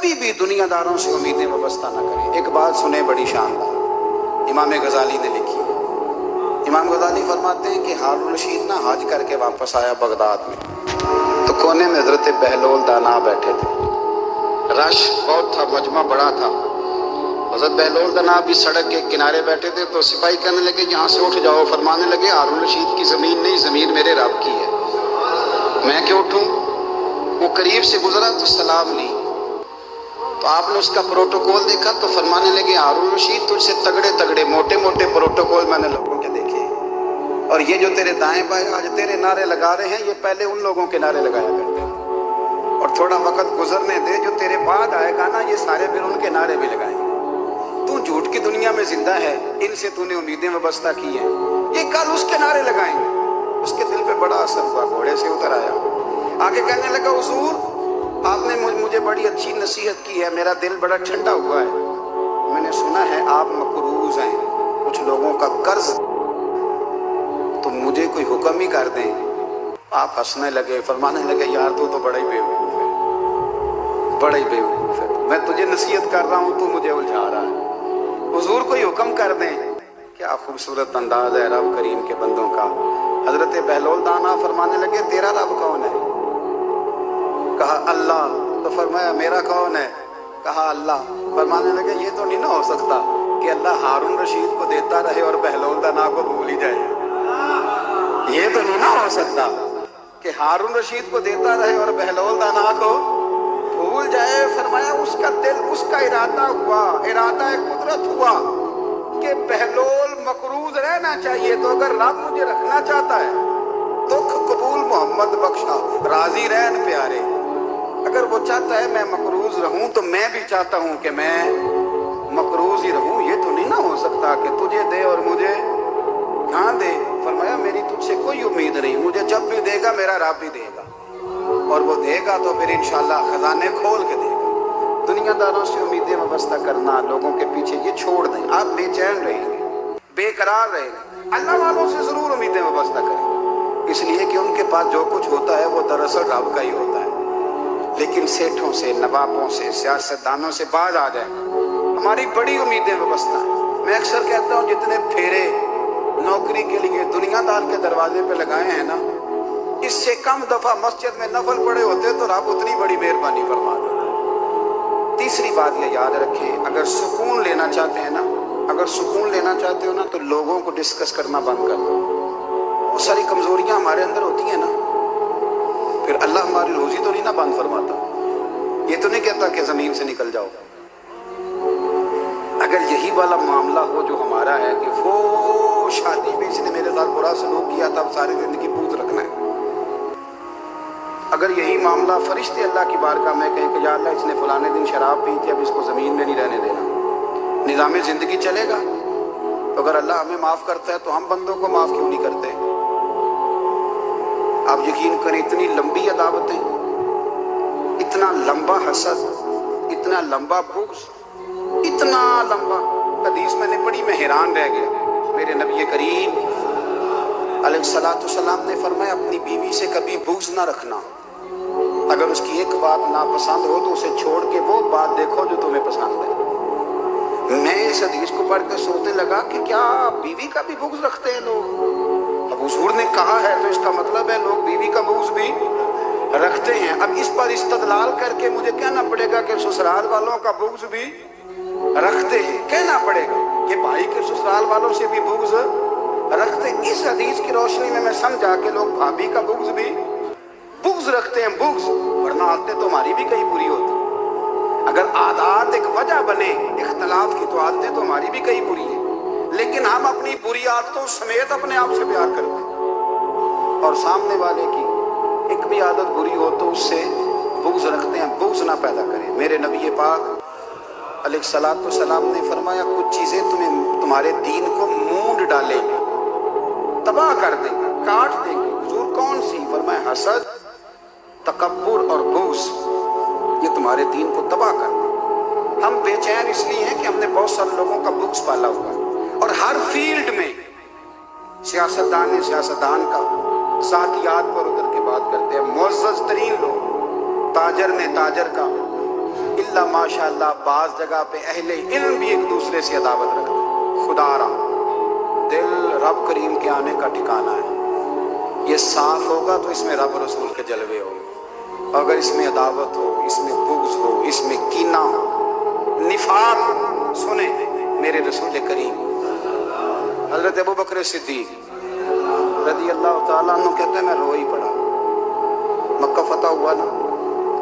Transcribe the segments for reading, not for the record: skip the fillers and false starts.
کبھی بھی دنیا داروں سے امیدیں وابستہ نہ کریں۔ ایک بات سنیں بڑی شاندار، امام غزالی نے لکھی ہے۔ امام غزالی فرماتے ہیں کہ ہارون رشید نہ حج کر کے واپس آیا بغداد میں، تو کونے میں حضرت بہلول دانا بیٹھے تھے، رش بہت تھا، مجمع بڑا تھا۔ حضرت بہلول دانا بھی سڑک کے کنارے بیٹھے تھے، تو سپاہی کہنے لگے یہاں سے اٹھ جاؤ، فرمانے لگے ہارون رشید کی زمین نہیں، زمین میرے رب کی ہے، میں کیوں اٹھوں؟ وہ قریب سے گزرا تو سلام لی، تو آپ نے اس کا پروٹوکول دیکھا تو فرمانے لگے ہارون رشید تجھ سے تگڑے تگڑے موٹے موٹے پروٹوکول میں نے لوگوں کے دیکھے، اور یہ جو تیرے دائیں بائیں آج تیرے نعرے لگا رہے ہیں، یہ پہلے ان لوگوں کے نعرے لگایا کرتے تھے، اور تھوڑا وقت گزرنے دے، جو تیرے بعد آئے گا نا، یہ سارے پھر ان کے نعرے بھی لگائیں گے۔ تو جھوٹ کی دنیا میں زندہ ہے، ان سے تو نے امیدیں وابستہ کی ہیں، یہ کل اس کے نعرے لگائیں گے۔ اس کے دل پہ بڑا اثر ہوا، گھوڑے سے اتر آیا، آگے کہنے لگا حضور آپ نے مجھے بڑی اچھی نصیحت کی ہے، میرا دل بڑا ٹھنڈا ہوا ہے، میں نے سنا ہے آپ مقروض ہیں، کچھ لوگوں کا قرض، تو مجھے کوئی حکم ہی کر دیں۔ آپ ہنسنے لگے، فرمانے لگے یار تو بڑا ہی بیوقوف ہے، بڑا ہی بیوقوف ہے، میں تجھے نصیحت کر رہا ہوں تو مجھے الجھا رہا ہے، حضور کوئی حکم کر دیں۔ کیا خوبصورت انداز ہے رب کریم کے بندوں کا۔ حضرت بہلول دانا فرمانے لگے تیرا رب کون ہے؟ کہا اللہ، تو فرمایا میرا کون ہے؟ کہا اللہ۔ فرمانے لگے یہ تو نہیں نہ ہو سکتا کہ اللہ ہارون رشید کو دیتا رہے اور بہلول دانا کو بھول ہی جائے، یہ تو نہیں نہ ہو سکتا کہ ہارون رشید کو دیتا رہے اور بہلول دانا کو بھول جائے۔ فرمایا اس کا دل، اس کا ارادہ ہوا، ارادہ قدرت ہوا کہ بہلول مقروض رہنا چاہیے، تو اگر رب مجھے رکھنا چاہتا ہے دکھ قبول محمد بخشا راضی رہن پیارے، اگر وہ چاہتا ہے میں مقروض رہوں تو میں بھی چاہتا ہوں کہ میں مقروض ہی رہوں، یہ تو نہیں نہ ہو سکتا کہ تجھے دے اور مجھے نہ دے۔ فرمایا میری تجھ سے کوئی امید نہیں، مجھے جب بھی دے گا میرا رب بھی دے گا، اور وہ دے گا تو پھر انشاءاللہ خزانے کھول کے دے گا۔ دنیا داروں سے امیدیں وابستہ کرنا، لوگوں کے پیچھے، یہ چھوڑ دیں، آپ بے چین رہیں گے، بے قرار رہیں گے۔ اللہ والوں سے ضرور امیدیں وابستہ کریں، اس لیے کہ ان کے پاس جو کچھ ہوتا ہے وہ دراصل رب کا ہی ہوتا ہے، لیکن سیٹھوں سے، نوابوں سے، سیاستدانوں سے باز آ جائے، ہماری بڑی امیدیں وابستہ ہیں۔ میں اکثر کہتا ہوں جتنے پھیرے نوکری کے لیے دنیا دار کے دروازے پہ لگائے ہیں نا، اس سے کم دفعہ مسجد میں نفل پڑے ہوتے تو رب اتنی بڑی مہربانی فرما دیتا۔ تیسری بات یہ یاد رکھیں، اگر سکون لینا چاہتے ہیں نا، اگر سکون لینا چاہتے ہو نا، تو لوگوں کو ڈسکس کرنا بند کر دو۔ بہت ساری کمزوریاں ہمارے اندر ہوتی ہیں نا، پھر اللہ ہماری روزی تو نہیں نہ بند فرماتا، یہ تو نہیں کہتا کہ زمین سے نکل جاؤ۔ اگر یہی والا معاملہ ہو جو ہمارا ہے کہ وہ شادی میں اس نے میرے ساتھ برا سلوک کیا تھا، اب ساری زندگی بغض رکھنا ہے، اگر یہی معاملہ فرشتے اللہ کی بارگاہ میں کہیں کہ یا اللہ اس نے فلانے دن شراب پی تھی، اب اس کو زمین میں نہیں رہنے دینا، نظام زندگی چلے گا؟ تو اگر اللہ ہمیں معاف کرتا ہے تو ہم بندوں کو معاف کیوں نہیں کرتے؟ آپ یقین کریں اتنی لمبی عداوتیں، اتنا لمبا حسد، اتنا لمبا بغض، اتنا لمبا، حدیث میں نے پڑھی میں حیران رہ گیا۔ میرے نبی کریم علیہ الصلوۃ والسلام نے فرمایا اپنی بیوی سے کبھی بغض نہ رکھنا، اگر اس کی ایک بات ناپسند ہو تو اسے چھوڑ کے وہ بات دیکھو جو تمہیں پسند ہے۔ میں اس حدیث کو پڑھ کے سوچنے لگا کہ کیا بیوی کا بھی بغض رکھتے ہیں لوگ؟ اب حضور نے کہا ہے تو اس کا مطلب ہے لوگ بیوی کا بغض بھی رکھتے ہیں۔ اب اس پر استدلال کر کے مجھے کہنا پڑے گا کہ سسرال والوں کا بغض بھی رکھتے ہیں، کہنا پڑے گا کہ بھائی کے سسرال والوں سے بھی بغض رکھتے ہیں۔ اس حدیث کی روشنی میں سمجھا کہ لوگ بھابھی کا بغض بھی بغض رکھتے ہیں، بغض، ورنہ عادتیں تو ہماری بھی کئی بری ہوتی ہیں۔ اگر عادات ایک وجہ بنے اختلاف کی تو عادتیں تو ہماری بھی کئی بری ہیں، لیکن ہم اپنی بری عادتوں سمیت اپنے آپ سے پیار کرتے ہیں، اور سامنے والے کی ایک بھی عادت بری ہو تو اس سے بغض رکھتے ہیں۔ بغض نہ پیدا کریں۔ میرے نبی پاک علیہ الصلوۃ والسلام نے فرمایا کچھ چیزیں تمہارے دین کو مونڈ ڈالیں گے، تباہ کر دیں گے، کاٹ دیں گے۔ حضور کون سی؟ فرمایا حسد، تکبر اور بغض، یہ تمہارے دین کو تباہ کر دیں۔ ہم بے چین اس لیے ہیں کہ ہم نے بہت سارے لوگوں کا بغض پالا ہوا ہے، اور ہر فیلڈ میں سیاستدان نے سیاستدان کا، ساتھیات پر ادھر کے بات کرتے ہیں، معزز ترین لوگ، تاجر نے تاجر کا، الا الحمدللہ ماشاءاللہ بعض جگہ پہ اہل علم بھی ایک دوسرے سے عداوت رکھتے ہیں. خدا را دل رب کریم کے آنے کا ٹھکانہ ہے. یہ صاف ہوگا تو اس میں رب رسول کے جلوے ہوں. اگر اس میں عداوت ہو، اس میں بغض ہو، اس میں کینہ ہو، نفاق، سنیں میرے رسول کریم حضرت ابوبکر صدیق رضی اللہ تعالیٰ عنہ کہتے ہیں میں رو ہی پڑا. مکہ فتح ہوا نا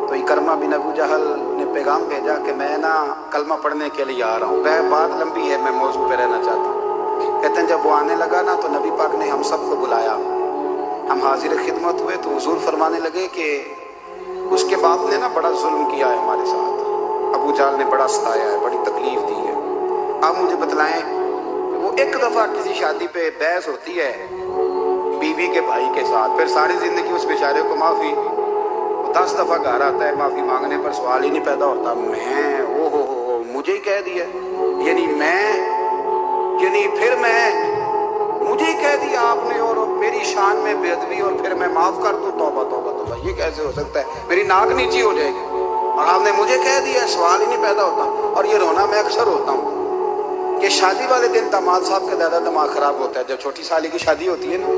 تو اکرمہ بن ابو جہل نے پیغام بھیجا کہ میں نا کلمہ پڑھنے کے لیے آ رہا ہوں. بات لمبی ہے، میں موضوع پہ رہنا چاہتا ہوں. کہتے ہیں جب وہ آنے لگا نا تو نبی پاک نے ہم سب کو بلایا. ہم حاضر خدمت ہوئے تو حضور فرمانے لگے کہ اس کے باپ نے نا بڑا ظلم کیا ہے ہمارے ساتھ. ابو جہل نے بڑا ستایا ہے، بڑی تکلیف دی ہے. آپ مجھے بتلائیں وہ ایک دفعہ کسی شادی پہ بحث ہوتی ہے بیوی کے بھائی کے ساتھ، پھر ساری زندگی اس بیچارے کو معافی. 10 دفعہ گھر آتا ہے معافی مانگنے پر سوال ہی نہیں پیدا ہوتا. میں مجھے ہی کہہ دیا، مجھے ہی کہہ دیا آپ نے اور میری شان میں بے ادبی اور پھر میں معاف کر دوں. توبہ توبہ توبہ، یہ کیسے ہو سکتا ہے؟ میری ناک نیچی ہو جائے گی اور آپ نے مجھے کہہ دیا، سوال ہی نہیں پیدا ہوتا. اور یہ رونا میں اکثر ہوتا ہوں کہ شادی والے دن داماد صاحب کا زیادہ دماغ خراب ہوتا ہے. جب چھوٹی سالی کی شادی ہوتی ہے نا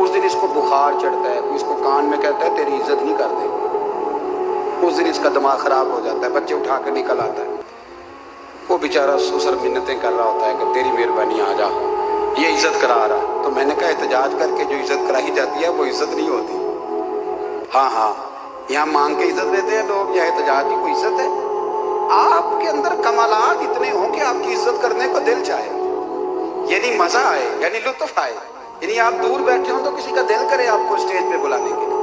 اس دن اس کو بخار چڑھتا ہے، کوئی اس کو کان میں کہتا ہے تیری عزت نہیں کرتے. اس دن اس کا دماغ خراب ہو جاتا ہے، بچے اٹھا کے نکل آتا ہے. وہ بیچارہ سسر منتیں کر رہا ہوتا ہے کہ تیری مہربانی آ جا، یہ عزت کرا رہا ہے. تو میں نے کہا احتجاج کر کے جو عزت کرائی جاتی ہے وہ عزت نہیں ہوتی. ہاں یہاں مانگ کے عزت دیتے ہیں لوگ، یا احتجاج کی کوئی عزت ہے؟ آپ کے اندر کمالات اتنے ہوں کہ آپ کی عزت کرنے کو دل چاہے، یعنی مزہ آئے، یعنی لطف آئے. یعنی آپ دور بیٹھے ہوں تو کسی کا دل کرے آپ کو اسٹیج پہ بلانے کے لیے.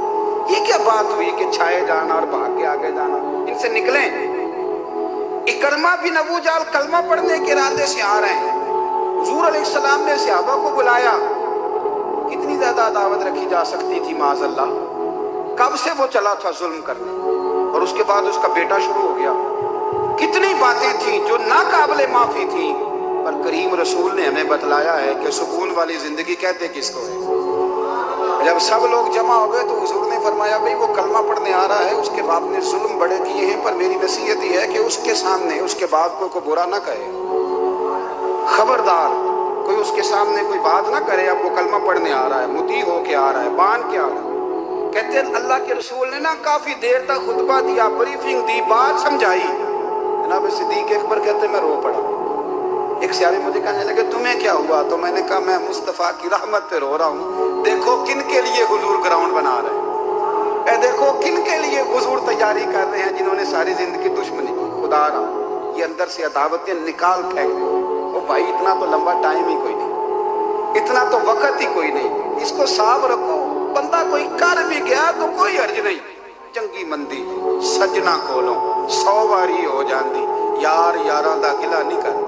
یہ کیا بات ہوئی کہ چھائے جانا اور بھاگ کے آگے جانا؟ ان سے نکلیں. اکرمہ بن ابو جہل کلمہ پڑھنے کے ارادے سے آ رہے ہیں. حضور علیہ السلام نے صحابہ کو بلایا. کتنی زیادہ عداوت رکھی جا سکتی تھی معاذ اللہ. کب سے وہ چلا تھا ظلم کرنے اور اس کے بعد اس کا بیٹا شروع ہو گیا. کتنی باتیں تھیں جو ناقابل معافی تھیں، پر کریم رسول نے ہمیں بتلایا ہے کہ سکون والی زندگی کہتے کس کو ہے. جب سب لوگ جمع ہو گئے تو حضور نے فرمایا بھئی وہ کلمہ پڑھنے آ رہا ہے، اس کے باپ نے ظلم بڑے کیے ہیں، پر میری نصیحت یہ ہے کہ اس کے سامنے اس کے باپ کو کوئی برا نہ کہے. خبردار کوئی اس کے سامنے کوئی بات نہ کرے. اب وہ کلمہ پڑھنے آ رہا ہے، مطیع ہو کے آ رہا ہے، بان کے آ رہا ہے. کہتے ہیں اللہ کے رسول نے نا کافی دیر تک خطبہ دیا، بریفنگ دی، بات سمجھائی. جناب صدیق اکبر کہتے ہیں میں رو پڑا. ایک صحابی مجھے کہنے لگے تمہیں کیا ہوا؟ تو میں نے کہا میں مصطفیٰ کی رحمت پہ رو رہا ہوں. دیکھو کن کے لیے حضور گراؤنڈ بنا رہے ہیں، دیکھو کن کے لیے حضور تیاری کر رہے ہیں جنہوں نے ساری زندگی دشمنی کی. خدا را یہ اندر سے عداوتیں نکال پھینک دیں. او بھائی اتنا تو لمبا ٹائم ہی کوئی نہیں، اتنا تو وقت ہی کوئی نہیں. اس کو صاف رکھو. بندہ کوئی کر بھی گیا تو کوئی حرج نہیں. چنگی مندی سجنا کولوں 100 واری ہو جاندی، یار یاراں دا گلہ نہیں کر.